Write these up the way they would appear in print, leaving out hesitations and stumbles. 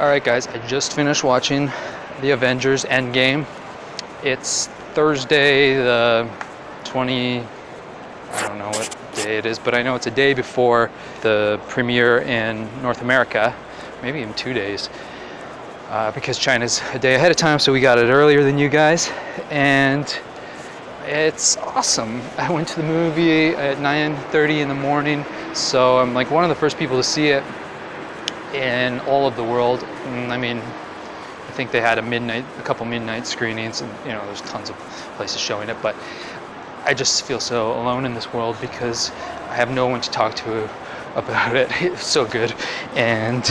Alright guys, I just finished watching the Avengers Endgame. It's Thursday the 20... I don't know what day it is, but I know it's a day before the premiere in North America, maybe even 2 days, because China's a day ahead of time, so we got it earlier than you guys, and it's awesome. I went to the movie at 9:30 in the morning, so I'm like one of the first people to see it in all of the world. I mean, I think they had a couple midnight screenings, and you know, there's tons of places showing it, but I just feel so alone in this world because I have no one to talk to about it. It's so good, and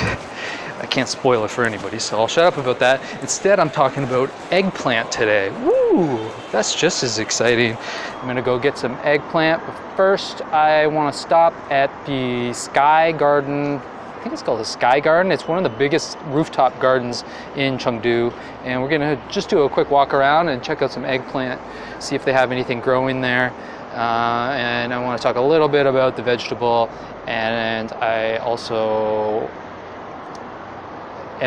I can't spoil it for anybody, so I'll shut up about that. Instead, I'm talking about eggplant today. Woo! That's just as exciting. I'm gonna go get some eggplant, but first I want to stop at the Sky Garden. I think it's called the Sky Garden. It's one of the biggest rooftop gardens in Chengdu, and we're gonna just do a quick walk around and check out some eggplant, see if they have anything growing there. And I want to talk a little bit about the vegetable, and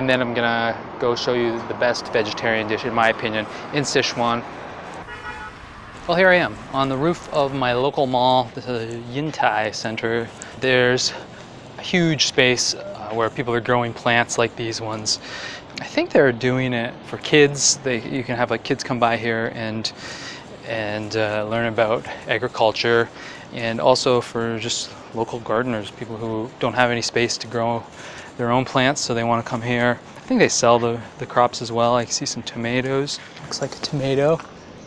then I'm gonna go show you the best vegetarian dish, in my opinion, in Sichuan. Well, here I am on the roof of my local mall, the Yintai Center. There's a huge space where people are growing plants like these ones. I think they're doing it for kids. You can have like kids come by here and learn about agriculture, and also for just local gardeners, people who don't have any space to grow their own plants, so they want to come here. I think they sell the crops as well. I see some tomatoes. Looks like a tomato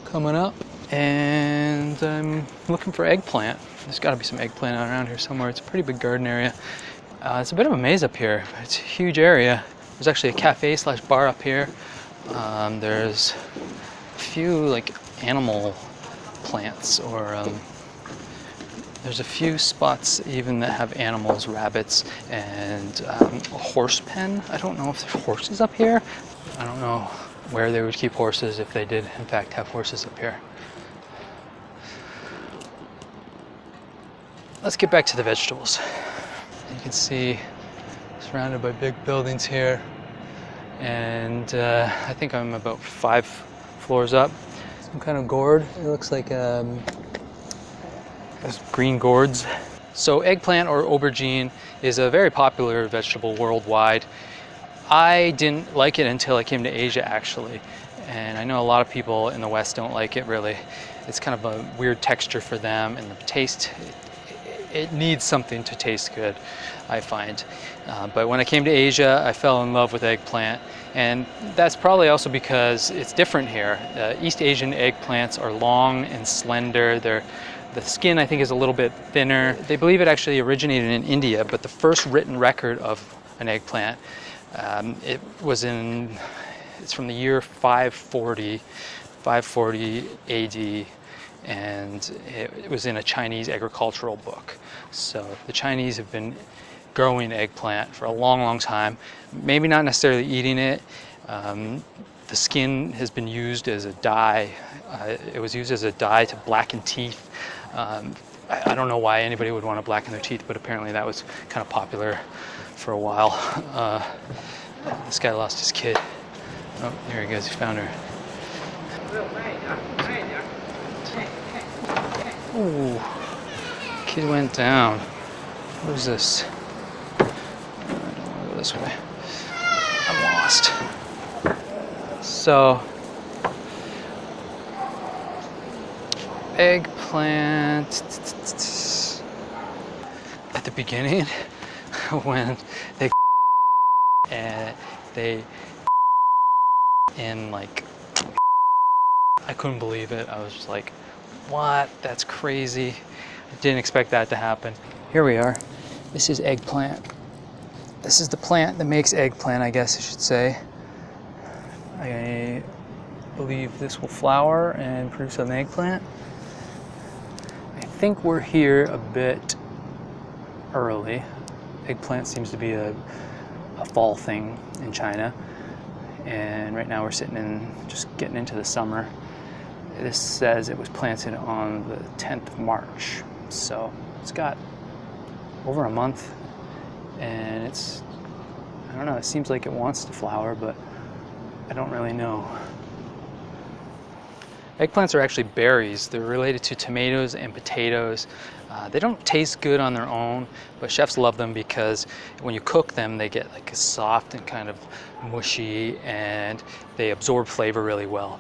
coming up. And I'm looking for eggplant. There's got to be some eggplant around here somewhere. It's a pretty big garden area. It's a bit of a maze up here. It's a huge area. There's actually a cafe/bar up here. There's a few like animal plants, or there's a few spots even that have animals, rabbits, and a horse pen. I don't know if there's horses up here. I don't know where they would keep horses if they did in fact have horses up here. Let's get back to the vegetables. You can see surrounded by big buildings here, and I think I'm about 5 floors up. Some kind of gourd. It looks like there's green gourds. So eggplant, or aubergine, is a very popular vegetable worldwide. I didn't like it until I came to Asia, actually, and I know a lot of people in the West don't like it really. It's kind of a weird texture for them, and the taste, it needs something to taste good, I find. But when I came to Asia, I fell in love with eggplant, and that's probably also because it's different here. East Asian eggplants are long and slender. The skin, I think, is a little bit thinner. They believe it actually originated in India, but the first written record of an eggplant, it's from the year 540 AD, and it was in a Chinese agricultural book. So the Chinese have been growing eggplant for a long, long time. Maybe not necessarily eating it. The skin has been used as a dye. It was used as a dye to blacken teeth. I don't know why anybody would want to blacken their teeth, but apparently that was kind of popular for a while. This guy lost his kid. Oh, here he goes, he found her. Ooh, kid went down. What is this? I don't want to go this way. I'm lost. So, eggplant. At the beginning, when they in like, I couldn't believe it. I was just like, what? That's crazy. I didn't expect that to happen. Here we are. This is eggplant. This is the plant that makes eggplant, I guess I should say. I believe this will flower and produce an eggplant. I think we're here a bit early. Eggplant seems to be a fall thing in China. And right now we're just getting into the summer. This says it was planted on the 10th of March. So it's got over a month, and it's, I don't know, it seems like it wants to flower, but I don't really know. Eggplants are actually berries. They're related to tomatoes and potatoes. They don't taste good on their own, but chefs love them because when you cook them, they get like soft and kind of mushy, and they absorb flavor really well.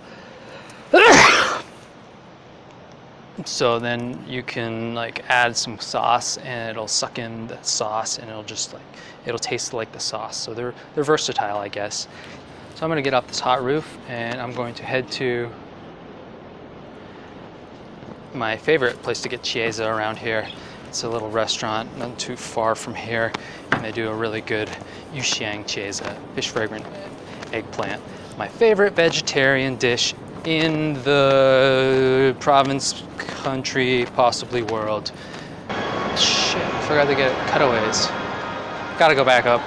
So then you can like add some sauce and it'll suck in the sauce and it'll taste like the sauce. So they're versatile, I guess. So I'm gonna get off this hot roof and I'm going to head to my favorite place to get qiézi around here. It's a little restaurant not too far from here, and they do a really good xiāng qiézi, fish fragrant eggplant. My favorite vegetarian dish in the province, country, possibly world. Shit, I forgot to get cutaways. Gotta go back up.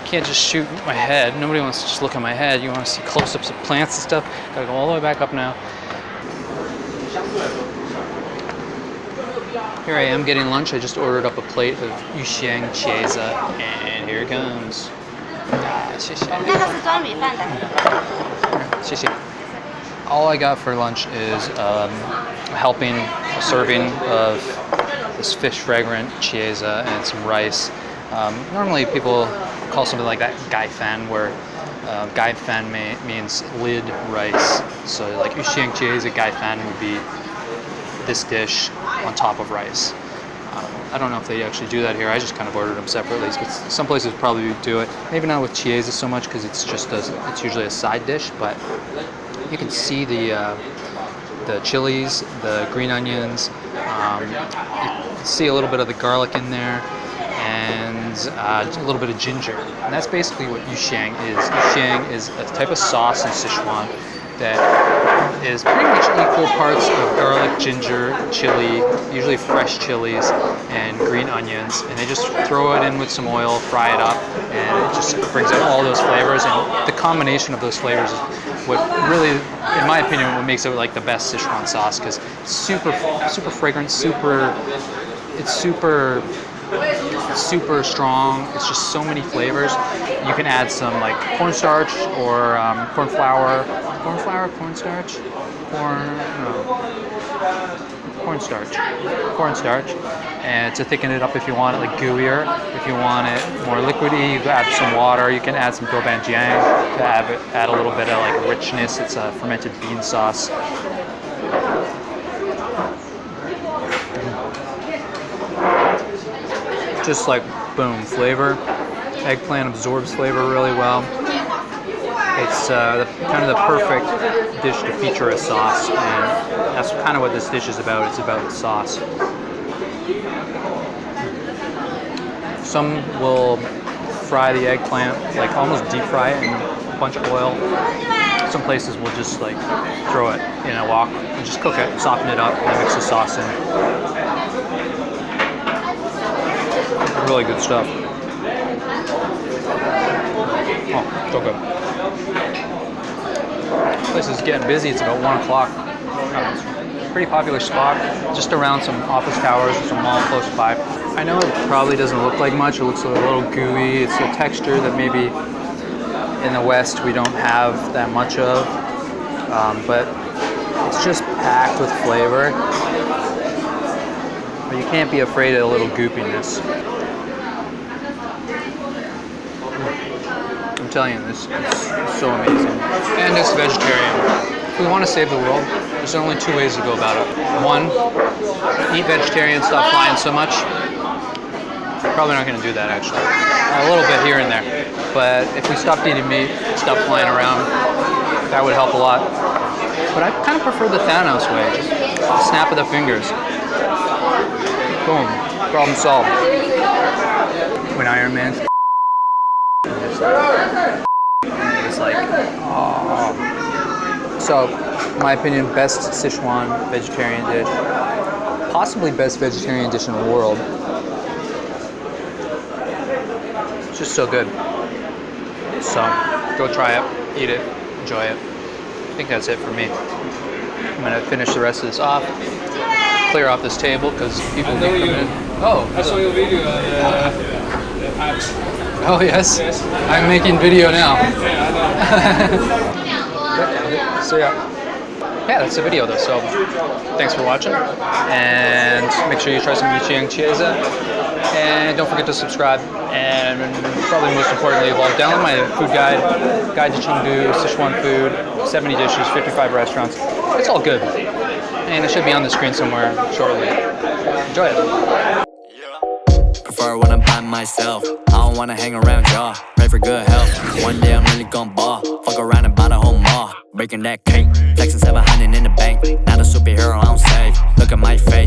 Can't just shoot my head. Nobody wants to just look at my head. You want to see close-ups of plants and stuff. Gotta go all the way back up now. Here I am getting lunch. I just ordered up a plate of xiāng qiézi, and here it comes. All I got for lunch is a serving of this fish fragrant qiézi and some rice. Normally people call something like that gai fan, where gai fan means lid rice. So like xiāng qiézi, gai fan would be this dish on top of rice. I don't know if they actually do that here. I just kind of ordered them separately, but some places probably do it. Maybe not with qiézi so much because it's usually a side dish, but you can see the chilies, the green onions. You can see a little bit of the garlic in there, and a little bit of ginger. And that's basically what xiāng is. Xiāng is a type of sauce in Sichuan that is pretty much equal parts of garlic, ginger, chili, usually fresh chilies, and green onions, and they just throw it in with some oil, fry it up, and it just brings out all those flavors. And the combination of those flavors is what really, in my opinion, what makes it like the best Sichuan sauce, because it's super fragrant, it's super strong. It's just so many flavors. You can add some like cornstarch or cornstarch, and to thicken it up if you want it like gooier. If you want it more liquidy, you can add some water. You can add some doubanjiang to add a little bit of like richness. It's a fermented bean sauce. Just like boom, flavor. Eggplant absorbs flavor really well. It's kind of the perfect dish to feature a sauce, and that's kind of what this dish is about. It's about the sauce. Some will fry the eggplant, like almost deep fry it in a bunch of oil. Some places will just like throw it in a wok and just cook it, soften it up, and then mix the sauce in. Really good stuff. Oh, so good. This place is getting busy. It's about 1 o'clock. It's a pretty popular spot, just around some office towers and some mall close by. I know it probably doesn't look like much. It looks a little gooey. It's a texture that maybe in the West we don't have that much of, but it's just packed with flavor. But you can't be afraid of a little goopiness. I'm telling you, this is so amazing. And it's vegetarian. If we want to save the world, there's only 2 ways to go about it. 1, eat vegetarian, stop flying so much. Probably not going to do that, actually. A little bit here and there. But if we stopped eating meat, stopped flying around, that would help a lot. But I kind of prefer the Thanos way. Just a snap of the fingers. Boom. Problem solved. When Iron Man's it's like, oh. So, in my opinion, best Sichuan vegetarian dish. Possibly best vegetarian dish in the world. It's just so good. So, go try it, eat it, enjoy it. I think that's it for me. I'm gonna finish the rest of this off, clear off this table because people will be coming in. Oh, I saw your video. Oh yes, I'm making video now. So yeah, that's the video though. So thanks for watching, and make sure you try some xiāng qiézi, and don't forget to subscribe. And probably most importantly of all, download my food guide to Chengdu, Sichuan food, 70 dishes, 55 restaurants. It's all good, and it should be on the screen somewhere shortly. Enjoy it. Prefer when I'm by myself. I don't wanna hang around y'all. Pray for good health. One day I'm really gon' ball. Fuck around and buy the whole mall. Breaking that cake. Flexing 700 in the bank. Not a superhero, I don't save. Look at my face.